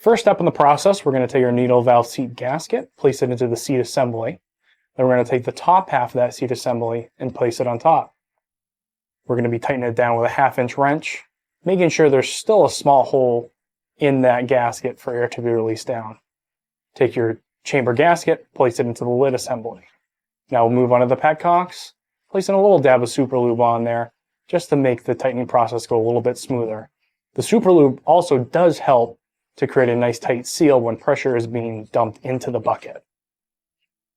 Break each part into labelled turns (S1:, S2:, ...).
S1: First step in the process, we're going to take our needle valve seat gasket, place it into the seat assembly. Then we're going to take the top half of that seat assembly and place it on top. We're going to be tightening it down with a 1/2-inch wrench, making sure there's still a small hole in that gasket for air to be released down. Take your chamber gasket, place it into the lid assembly. Now we'll move on to the petcocks, placing a little dab of super lube on there just to make the tightening process go a little bit smoother. The super lube also does help to create a nice tight seal when pressure is being dumped into the bucket.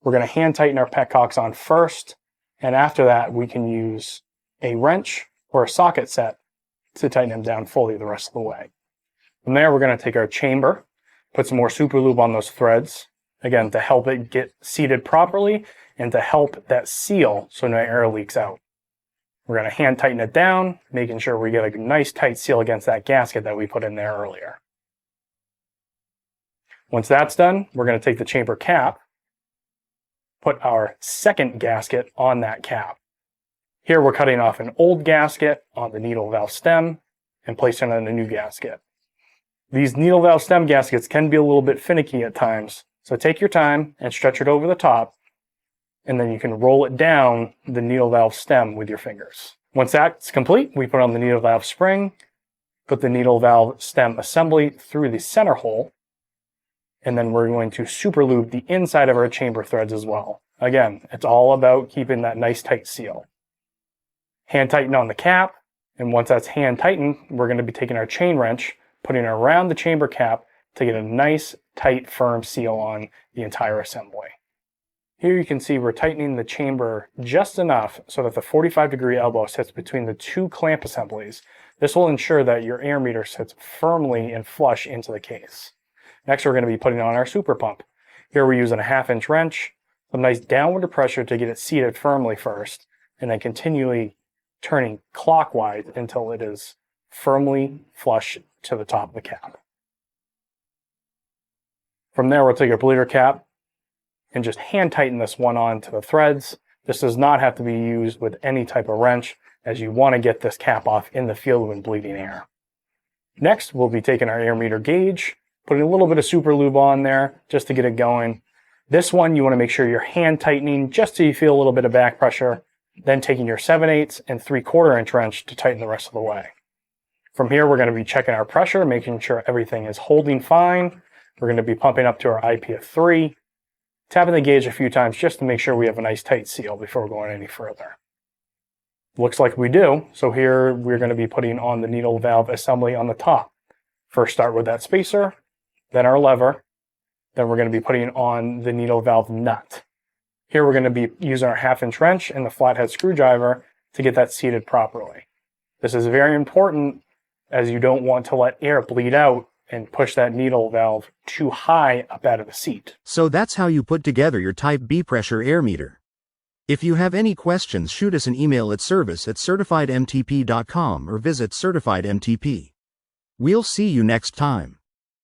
S1: We're going to hand tighten our petcocks on first, and after that we can use a wrench or a socket set to tighten them down fully the rest of the way. From there we're going to take our chamber, put some more super lube on those threads, again to help it get seated properly and to help that seal so no air leaks out. We're going to hand tighten it down, making sure we get a nice tight seal against that gasket that we put in there earlier. Once that's done, we're going to take the chamber cap, put our second gasket on that cap. Here we're cutting off an old gasket on the needle valve stem and placing it on a new gasket. These needle valve stem gaskets can be a little bit finicky at times, so take your time and stretch it over the top, and then you can roll it down the needle valve stem with your fingers. Once that's complete, we put on the needle valve spring, put the needle valve stem assembly through the center hole, and then we're going to super lube the inside of our chamber threads as well. Again, it's all about keeping that nice tight seal. Hand tighten on the cap, and once that's hand tightened, we're going to be taking our chain wrench, putting it around the chamber cap to get a nice, tight, firm seal on the entire assembly. Here you can see we're tightening the chamber just enough so that the 45-degree elbow sits between the two clamp assemblies. This will ensure that your air meter sits firmly and flush into the case. Next, we're going to be putting on our super pump. Here we're using a 1/2-inch wrench, some nice downward pressure to get it seated firmly first, and then continually turning clockwise until it is firmly flush to the top of the cap. From there, we'll take our bleeder cap and just hand tighten this one on to the threads. This does not have to be used with any type of wrench, as you want to get this cap off in the field when bleeding air. Next, we'll be taking our air meter gauge, putting a little bit of super lube on there just to get it going. This one you want to make sure you're hand tightening just so you feel a little bit of back pressure, then taking your 7/8 and 3/4-inch wrench to tighten the rest of the way. From here, we're going to be checking our pressure, making sure everything is holding fine. We're going to be pumping up to our IP of 3, tapping the gauge a few times just to make sure we have a nice tight seal before going any further. Looks like we do, so here we're going to be putting on the needle valve assembly on the top. First start with that spacer, then our lever, then we're going to be putting on the needle valve nut. Here we're going to be using our 1/2-inch wrench and the flathead screwdriver to get that seated properly. This is very important as you don't want to let air bleed out and push that needle valve too high up out of the seat.
S2: So that's how you put together your Type B pressure air meter. If you have any questions, shoot us an email at service@certifiedmtp.com or visit Certified MTP. We'll see you next time.